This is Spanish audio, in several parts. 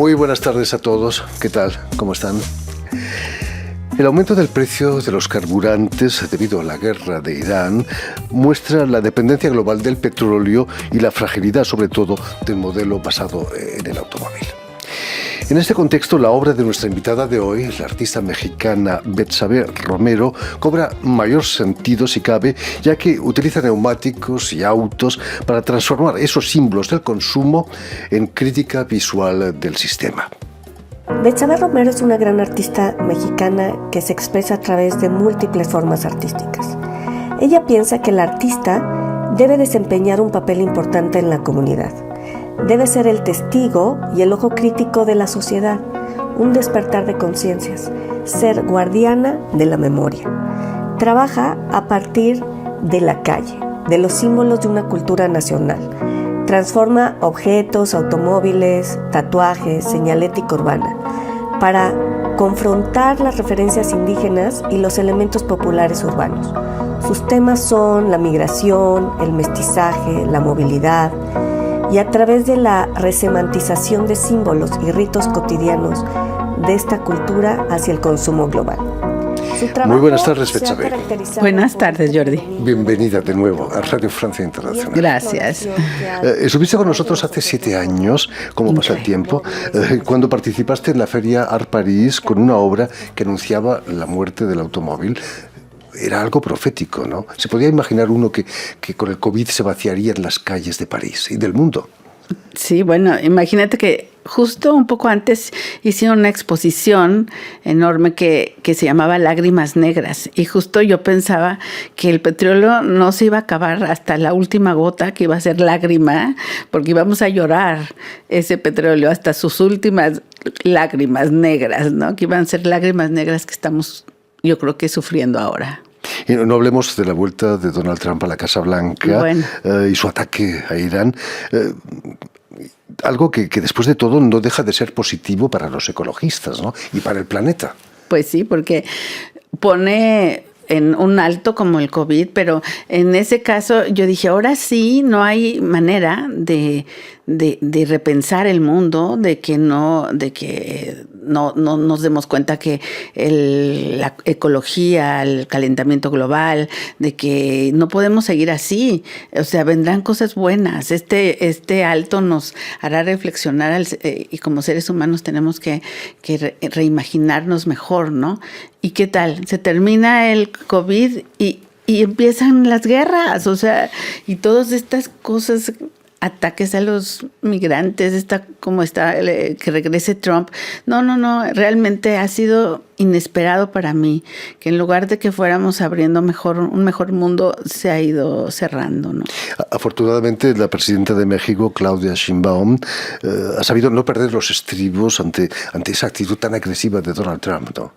Muy buenas tardes a todos. ¿Qué tal? ¿Cómo están? El aumento del precio de los carburantes debido a la guerra de Irán muestra la dependencia global del petróleo y la fragilidad, sobre todo, del modelo basado en el automóvil. En este contexto, la obra de nuestra invitada de hoy, la artista mexicana Betsabe Romero, cobra mayor sentido, si cabe, ya que utiliza neumáticos y autos para transformar esos símbolos del consumo en crítica visual del sistema. Betsabe Romero es una gran artista mexicana que se expresa a través de múltiples formas artísticas. Ella piensa que el artista debe desempeñar un papel importante en la comunidad. Debe ser el testigo y el ojo crítico de la sociedad, un despertar de conciencias, ser guardiana de la memoria. Trabaja a partir de la calle, de los símbolos de una cultura nacional. Transforma objetos, automóviles, tatuajes, señalética urbana, para confrontar las referencias indígenas y los elementos populares urbanos. Sus temas son la migración, el mestizaje, la movilidad, y a través de la resemantización de símbolos y ritos cotidianos de esta cultura hacia el consumo global. Muy buenas tardes, Betsabe. Buenas tardes, Jordi. Bienvenida de nuevo a Radio Francia Internacional. Gracias. Estuviste con nosotros hace 7 años, ¿cómo pasa el tiempo? Cuando participaste en la Feria Art Paris con una obra que anunciaba la muerte del automóvil. Era algo profético, ¿no? Se podía imaginar uno que con el COVID se vaciarían las calles de París y del mundo. Sí, bueno, imagínate que justo un poco antes hicieron una exposición enorme que se llamaba Lágrimas Negras, y justo yo pensaba que el petróleo no se iba a acabar hasta la última gota, que iba a ser lágrima, porque íbamos a llorar ese petróleo hasta sus últimas lágrimas negras, ¿no? Que iban a ser lágrimas negras que estamos, yo creo que, sufriendo ahora. Y no hablemos de la vuelta de Donald Trump a la Casa Blanca, y su ataque a Irán. Algo que después de todo no deja de ser positivo para los ecologistas, ¿no? Y para el planeta. Pues sí, porque pone en un alto como el COVID, pero en ese caso yo dije, ahora sí no hay manera de repensar el mundo, de que no nos demos cuenta que la ecología, el calentamiento global, de que no podemos seguir así. O sea, vendrán cosas buenas. Este alto nos hará reflexionar y como seres humanos tenemos que reimaginarnos mejor, ¿no? ¿Y qué tal? Se termina el COVID y empiezan las guerras, o sea, y todas estas cosas, ataques a los migrantes, que regrese Trump. No, realmente ha sido inesperado para mí, que en lugar de que fuéramos abriendo un mejor mundo, se ha ido cerrando, ¿no? Afortunadamente, la presidenta de México, Claudia Sheinbaum, ha sabido no perder los estribos ante esa actitud tan agresiva de Donald Trump, ¿no?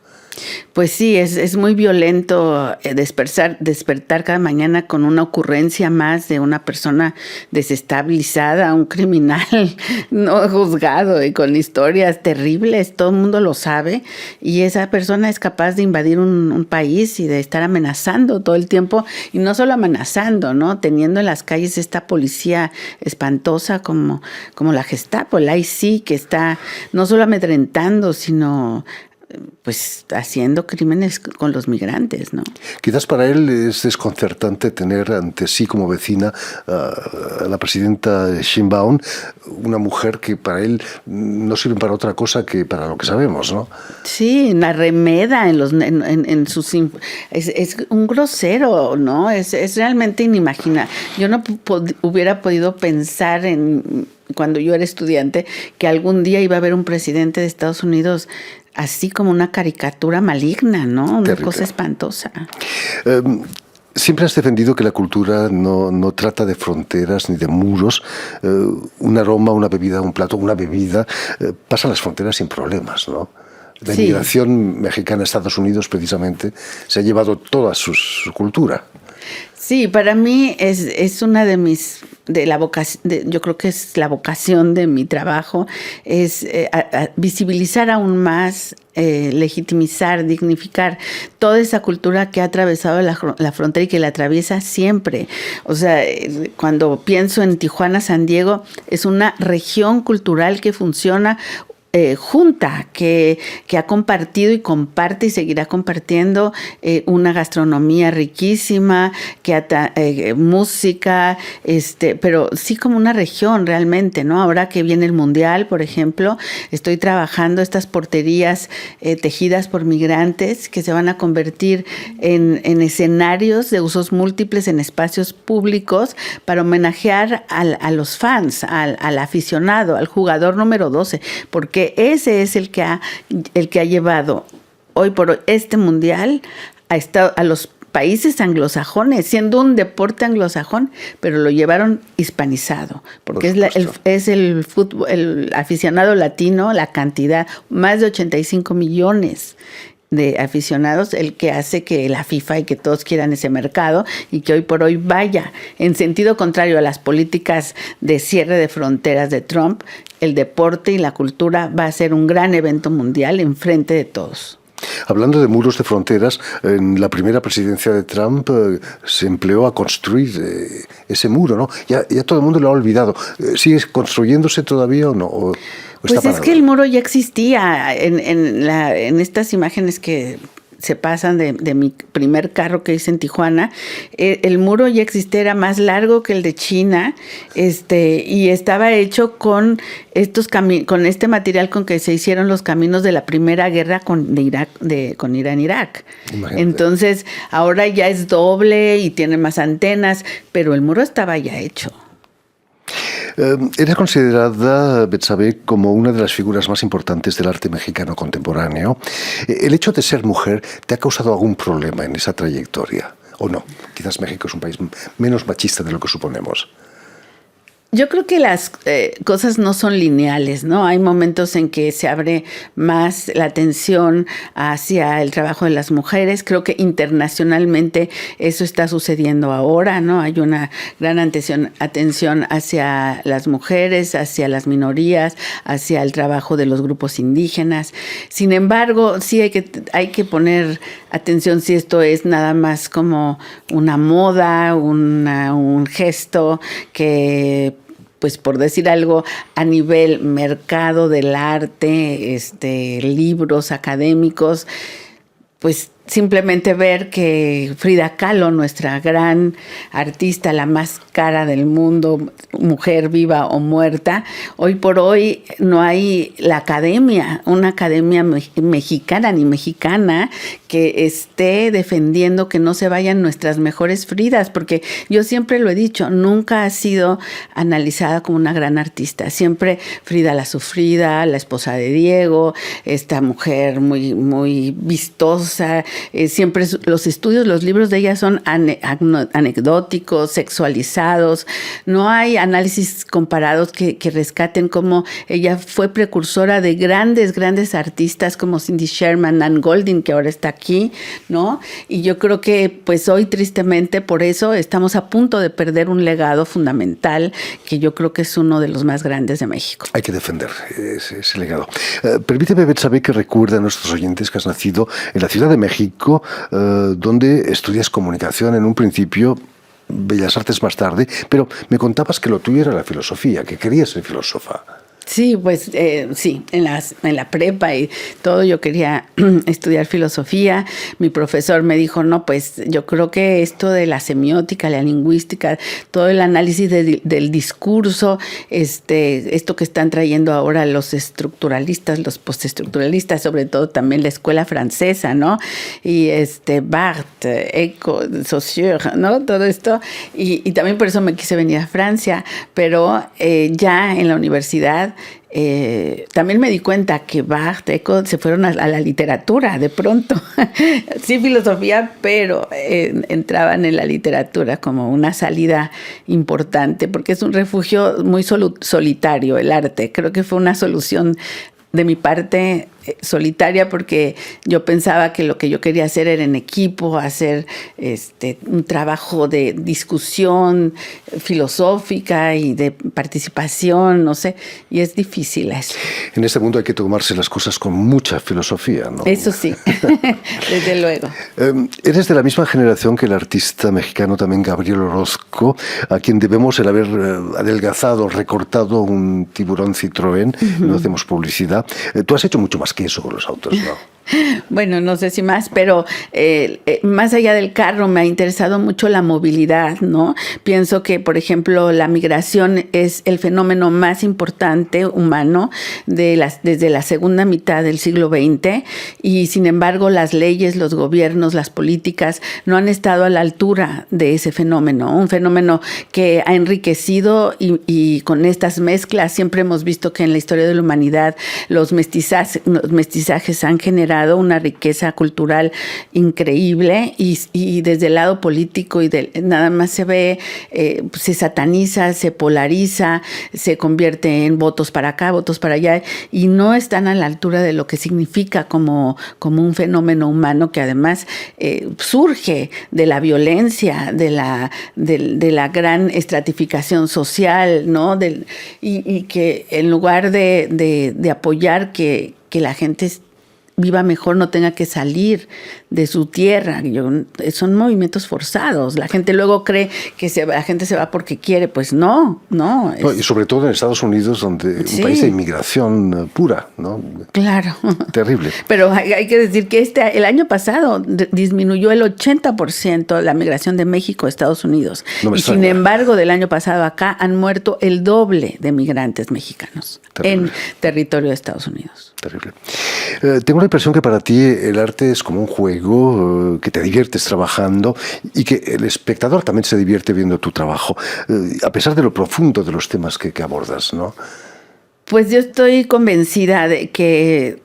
Pues sí, es muy violento despertar cada mañana con una ocurrencia más de una persona desestabilizada, un criminal no juzgado y con historias terribles, todo el mundo lo sabe, y esa persona es capaz de invadir un país y de estar amenazando todo el tiempo, y no solo amenazando, ¿no? Teniendo en las calles esta policía espantosa como la Gestapo, el IC, que está no solo amedrentando, sino pues haciendo crímenes con los migrantes, ¿no? Quizás para él es desconcertante tener ante sí como vecina a la presidenta Sheinbaum, una mujer que para él no sirve para otra cosa que para lo que sabemos, ¿no? Sí, una remeda en sus es un grosero, ¿no? Es realmente inimaginable. Yo no hubiera podido pensar cuando yo era estudiante que algún día iba a haber un presidente de Estados Unidos así como una caricatura maligna, ¿no? Una cosa espantosa. Siempre has defendido que la cultura no trata de fronteras ni de muros. Un aroma, una bebida, un plato, una bebida, pasa las fronteras sin problemas, ¿no? La inmigración mexicana a Estados Unidos, precisamente, se ha llevado toda su cultura. Sí, para mí es una de mis, yo creo que es la vocación de mi trabajo, es visibilizar aún más, legitimizar, dignificar toda esa cultura que ha atravesado la frontera y que la atraviesa siempre. O sea, cuando pienso en Tijuana, San Diego, es una región cultural que funciona junta, que ha compartido y comparte y seguirá compartiendo una gastronomía riquísima, música, pero sí como una región realmente, ¿no? Ahora que viene el Mundial, por ejemplo, estoy trabajando estas porterías tejidas por migrantes que se van a convertir en escenarios de usos múltiples en espacios públicos para homenajear a los fans, al aficionado, al jugador número 12, porque ese es el que ha llevado hoy por hoy este mundial a los países anglosajones, siendo un deporte anglosajón, pero lo llevaron hispanizado, porque es el fútbol, el aficionado latino, la cantidad, más de 85 millones de aficionados, el que hace que la FIFA y que todos quieran ese mercado y que hoy por hoy vaya en sentido contrario a las políticas de cierre de fronteras de Trump. El deporte y la cultura va a ser un gran evento mundial en frente de todos. Hablando de muros de fronteras, en la primera presidencia de Trump se empleó a construir ese muro, ¿no? Ya todo el mundo lo ha olvidado. ¿Sigue construyéndose todavía o no? Pues es que el muro ya existía en estas imágenes que se pasan de mi primer carro que hice en Tijuana. El muro ya existía, era más largo que el de China, y estaba hecho con con este material con que se hicieron los caminos de la primera guerra con Irán-Irak. Entonces, ahora ya es doble y tiene más antenas, pero el muro estaba ya hecho. Eres considerada, Betsabe, como una de las figuras más importantes del arte mexicano contemporáneo. ¿El hecho de ser mujer te ha causado algún problema en esa trayectoria? ¿O no? Quizás México es un país menos machista de lo que suponemos. Yo creo que las cosas no son lineales, ¿no? Hay momentos en que se abre más la atención hacia el trabajo de las mujeres. Creo que internacionalmente eso está sucediendo ahora, ¿no? Hay una gran atención hacia las mujeres, hacia las minorías, hacia el trabajo de los grupos indígenas. Sin embargo, sí hay que poner atención si esto es nada más como una moda, un gesto que, pues por decir algo, a nivel mercado del arte, libros académicos, pues simplemente ver que Frida Kahlo, nuestra gran artista, la más cara del mundo, mujer viva o muerta, hoy por hoy no hay una academia mexicana ni mexicana que esté defendiendo que no se vayan nuestras mejores Fridas, porque yo siempre lo he dicho, nunca ha sido analizada como una gran artista. Siempre Frida la Sufrida, la esposa de Diego, esta mujer muy, muy vistosa. Siempre los estudios, los libros de ella son anecdóticos, sexualizados. No hay análisis comparados que rescaten cómo ella fue precursora de grandes artistas como Cindy Sherman, Nan Goldin, que ahora está aquí, ¿no? Y yo creo que pues hoy tristemente por eso estamos a punto de perder un legado fundamental que yo creo que es uno de los más grandes de México. Hay que defender ese legado. Permíteme, Betsabe, que recuerde a nuestros oyentes que has nacido en la Ciudad de México, donde estudias comunicación en un principio, Bellas Artes más tarde, pero me contabas que lo tuyo era la filosofía, que querías ser filósofa. Sí, pues sí, en la prepa y todo yo quería estudiar filosofía. Mi profesor me dijo, no, pues yo creo que esto de la semiótica, la lingüística, todo el análisis del discurso, esto que están trayendo ahora los estructuralistas, los postestructuralistas, sobre todo también la escuela francesa, ¿no? Y Barthes, Saussure, ¿no? Todo esto. Y también por eso me quise venir a Francia, pero ya en la universidad también me di cuenta que Barthes, se fueron a la literatura de pronto. Sí, filosofía, pero entraban en la literatura como una salida importante, porque es un refugio muy solitario el arte. Creo que fue una solución de mi parte solitaria porque yo pensaba que lo que yo quería hacer era en equipo, hacer un trabajo de discusión filosófica y de participación, no sé, y es difícil eso. En este mundo hay que tomarse las cosas con mucha filosofía, ¿no? Eso sí, desde luego. Eres de la misma generación que el artista mexicano también Gabriel Orozco, a quien debemos el haber adelgazado, recortado un tiburón Citroën. No hacemos publicidad. Tú has hecho mucho más que eso con los autos, ¿no? Bueno, no sé si más, pero más allá del carro me ha interesado mucho la movilidad, ¿no? Pienso que, por ejemplo, la migración es el fenómeno más importante humano desde la segunda mitad del siglo XX y, sin embargo, las leyes, los gobiernos, las políticas no han estado a la altura de ese fenómeno, un fenómeno que ha enriquecido y con estas mezclas siempre hemos visto que en la historia de la humanidad los mestizajes han generado una riqueza cultural increíble y desde el lado político nada más se ve, se sataniza, se polariza, se convierte en votos para acá, votos para allá y no están a la altura de lo que significa como un fenómeno humano que además surge de la violencia, de la gran estratificación social, ¿no? Y que en lugar de apoyar que la gente viva mejor, no tenga que salir de su tierra. Son movimientos forzados. La gente luego cree que la gente se va porque quiere. Pues no. Y sobre todo en Estados Unidos, donde un país de inmigración pura, ¿no? Claro. Terrible. Pero hay que decir que el año pasado disminuyó el 80% la migración de México a Estados Unidos. Y sin embargo, del año pasado acá han muerto el doble de migrantes mexicanos en territorio de Estados Unidos. Terrible. Tengo la impresión que para ti el arte es como un juego, que te diviertes trabajando y que el espectador también se divierte viendo tu trabajo, a pesar de lo profundo de los temas que abordas, ¿no? Pues yo estoy convencida de que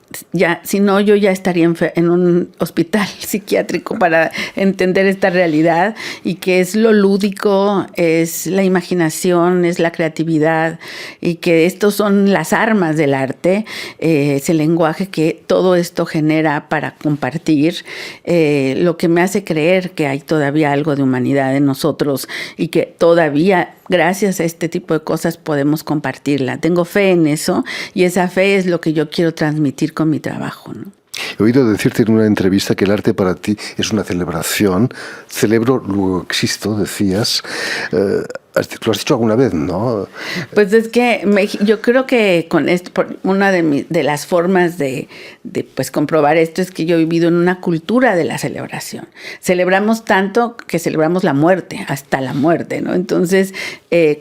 si no, yo ya estaría en un hospital psiquiátrico para entender esta realidad y que es lo lúdico, es la imaginación, es la creatividad y que estos son las armas del arte, es el lenguaje que todo esto genera para compartir, lo que me hace creer que hay todavía algo de humanidad en nosotros y que todavía gracias a este tipo de cosas podemos compartirla. Tengo fe en eso y esa fe es lo que yo quiero transmitir con mi trabajo, ¿no? He oído decirte en una entrevista que el arte para ti es una celebración. Celebro, luego existo, decías. Lo has dicho alguna vez, ¿no? Pues es que yo creo que con esto, una de las formas de pues comprobar esto es que yo he vivido en una cultura de la celebración. Celebramos tanto que celebramos la muerte, hasta la muerte, ¿no? Entonces,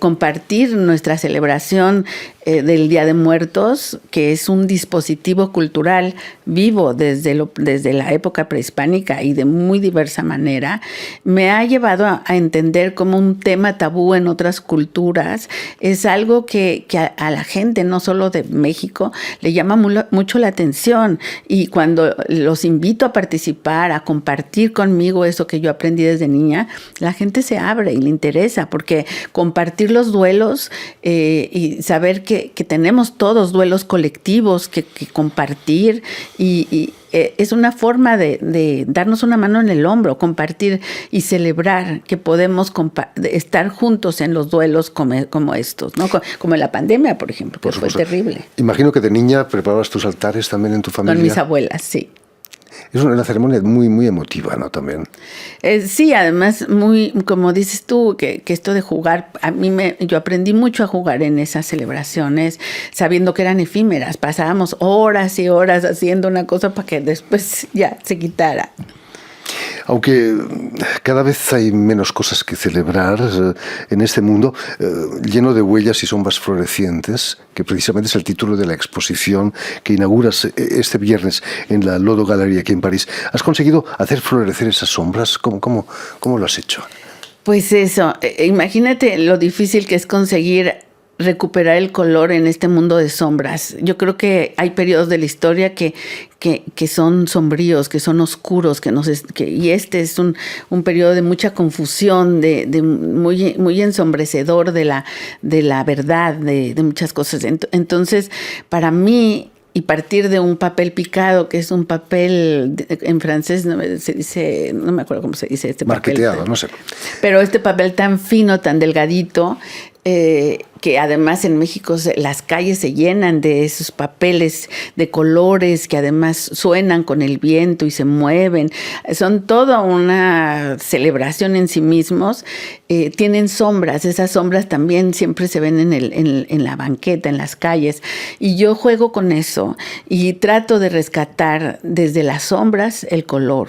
compartir nuestra celebración del Día de Muertos, que es un dispositivo cultural vivo desde la época prehispánica y de muy diversa manera, me ha llevado a entender como un tema tabú en otras culturas, es algo que a la gente, no solo de México, le llama mucho la atención. Y cuando los invito a participar, a compartir conmigo eso que yo aprendí desde niña, la gente se abre y le interesa, porque compartir los duelos y saber que tenemos todos duelos colectivos que compartir y es una forma de darnos una mano en el hombro, compartir y celebrar que podemos estar juntos en los duelos como estos, ¿no? Como en la pandemia, por ejemplo, que fue terrible. Imagino que de niña preparabas tus altares también en tu familia. Con mis abuelas, sí. Es una ceremonia muy, muy emotiva, ¿no? También. Sí, además, muy, como dices tú, que esto de jugar, yo aprendí mucho a jugar en esas celebraciones, sabiendo que eran efímeras. Pasábamos horas y horas haciendo una cosa para que después ya se quitara. Aunque cada vez hay menos cosas que celebrar en este mundo, lleno de huellas y sombras florecientes, que precisamente es el título de la exposición que inauguras este viernes en la Lodo Gallery aquí en París. ¿Has conseguido hacer florecer esas sombras? ¿Cómo lo has hecho? Pues eso, imagínate lo difícil que es conseguir recuperar el color en este mundo de sombras. Yo creo que hay periodos de la historia que son sombríos, que son oscuros, y este es un periodo de mucha confusión, de muy, muy ensombrecedor de la verdad, de muchas cosas. Entonces, para mí, y partir de un papel picado, que es un papel, en francés se dice, no me acuerdo cómo se dice este papel. Marqueteado, no sé. Pero este papel tan fino, tan delgadito, que además en México las calles se llenan de esos papeles de colores que además suenan con el viento y se mueven. Son toda una celebración en sí mismos. Tienen sombras, esas sombras también siempre se ven en la banqueta, en las calles. Y yo juego con eso y trato de rescatar desde las sombras el color,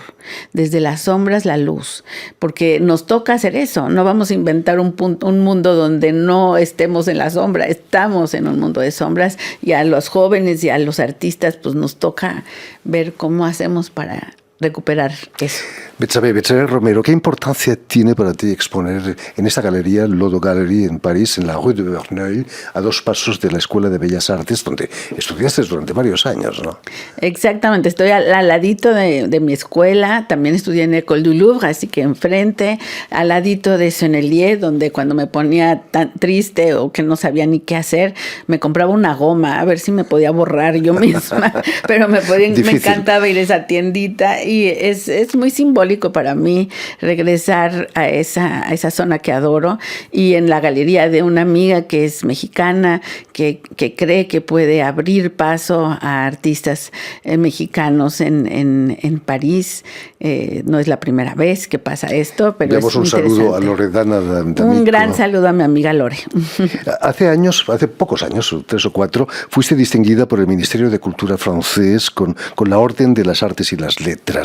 desde las sombras la luz, porque nos toca hacer eso. No vamos a inventar un mundo donde no estemos en la sombra, estamos en un mundo de sombras, y a los jóvenes y a los artistas pues nos toca ver cómo hacemos para recuperar eso. Betsabe Romero, ¿qué importancia tiene para ti exponer en esta galería, Lodo Gallery, en París, en la Rue de Verneuil, a 2 pasos de la Escuela de Bellas Artes, donde estudiaste durante varios años, ¿no? Exactamente, estoy al ladito de mi escuela, también estudié en École du Louvre, así que enfrente, al ladito de Sennelier, donde cuando me ponía tan triste o que no sabía ni qué hacer, me compraba una goma, a ver si me podía borrar yo misma, pero me encantaba ir a esa tiendita, y es muy simbólico para mí regresar a esa zona que adoro, y en la galería de una amiga que es mexicana, que cree que puede abrir paso a artistas mexicanos en París. No es la primera vez que pasa esto, pero damos un saludo a Loredana D'Amico. Un gran saludo a mi amiga Lore. Hace pocos años, 3 o 4, fuiste distinguida por el Ministerio de Cultura francés con la Orden de las Artes y las Letras.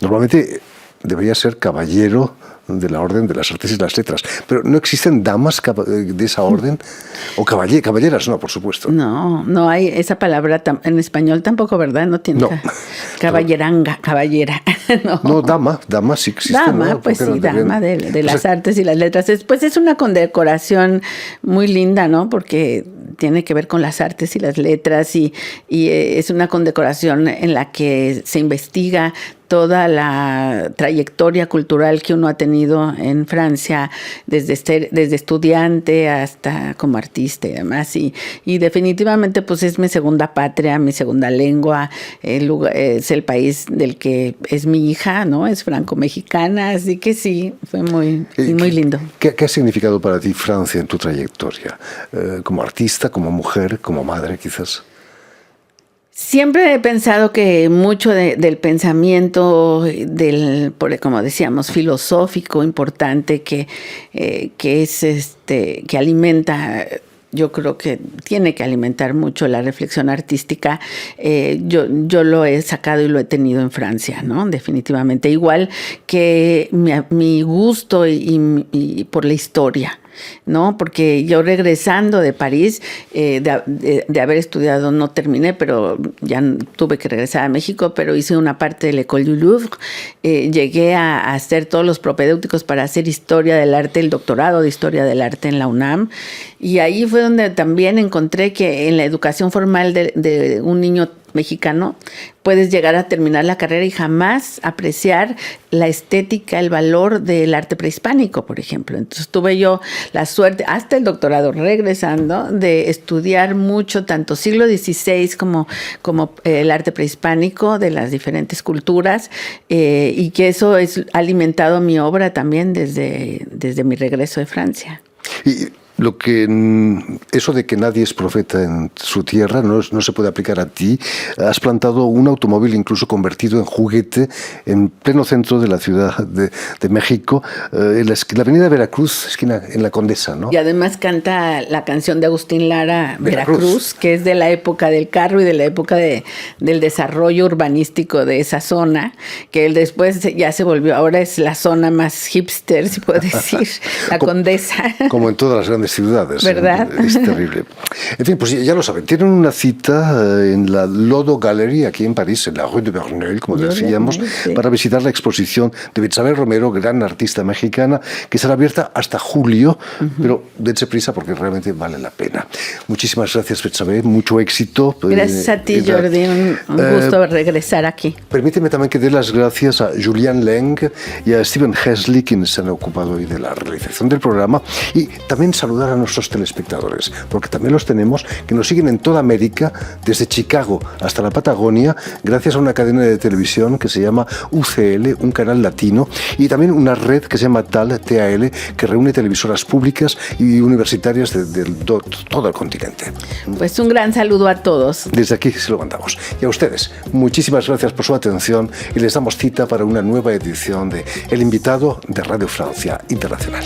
Normalmente debería ser caballero de la Orden de las Artes y las Letras, pero ¿no existen damas de esa orden? O caballeras, no, por supuesto. No hay esa palabra en español tampoco, ¿verdad? No tiene caballeranga, caballera. No, dama sí existe. Dama, ¿no? Pues sí, dama de las artes y las letras. Pues es una condecoración muy linda, ¿no? Porque tiene que ver con las artes y las letras, y es una condecoración en la que se investiga toda la trayectoria cultural que uno ha tenido en Francia, desde estudiante hasta como artista y demás. Y definitivamente pues es mi segunda patria, mi segunda lengua, es el país del que es mi hija, ¿no? Es franco-mexicana, así que sí, fue muy lindo. ¿Qué ha significado para ti Francia en tu trayectoria? Como artista, como mujer, como madre quizás. Siempre he pensado que mucho del pensamiento, como decíamos, filosófico importante, que es que alimenta, yo creo que tiene que alimentar mucho la reflexión artística. Yo lo he sacado y lo he tenido en Francia, ¿no? Definitivamente. Igual que mi gusto y por la historia, ¿no? Porque yo regresando de París, de haber estudiado, no terminé, pero ya tuve que regresar a México, pero hice una parte de l'École du Louvre, llegué a hacer todos los propedéuticos para hacer historia del arte, el doctorado de historia del arte en la UNAM, y ahí fue donde también encontré que en la educación formal de un niño mexicano puedes llegar a terminar la carrera y jamás apreciar la estética, el valor del arte prehispánico, por ejemplo. Entonces tuve yo la suerte, hasta el doctorado regresando, de estudiar mucho, tanto siglo XVI como el arte prehispánico de las diferentes culturas, y que eso ha alimentado mi obra también desde mi regreso de Francia. Y eso de que nadie es profeta en su tierra no se puede aplicar a ti. Has plantado un automóvil incluso convertido en juguete en pleno centro de la Ciudad de México, en la avenida Veracruz, esquina en la Condesa, ¿no? Y además canta la canción de Agustín Lara, Veracruz, que es de la época del carro y de la época del desarrollo urbanístico de esa zona, que él después ya se volvió, ahora es la zona más hipster, si puedo decir, la Condesa. Como en todas las grandes ciudades. ¿Verdad? Es terrible. En fin, pues ya lo saben, tienen una cita en la Lodo Gallery, aquí en París, en la Rue de Verneuil, como decíamos, sí, para visitar la exposición de Betsabe Romero, gran artista mexicana, que estará abierta hasta julio, pero dense prisa porque realmente vale la pena. Muchísimas gracias, Betsabe, mucho éxito. Gracias a ti, Jordi, un gusto regresar aquí. Permíteme también que dé las gracias a Julian Leng y a Steven Hesley, quienes se han ocupado hoy de la realización del programa, y también saludar saludar a nuestros telespectadores, porque también los tenemos que nos siguen en toda América, desde Chicago hasta la Patagonia, gracias a una cadena de televisión que se llama UCL, un canal latino, y también una red que se llama TAL, que reúne televisoras públicas y universitarias de todo el continente. Pues un gran saludo a todos. Desde aquí se lo mandamos. Y a ustedes, muchísimas gracias por su atención y les damos cita para una nueva edición de El Invitado de Radio Francia Internacional.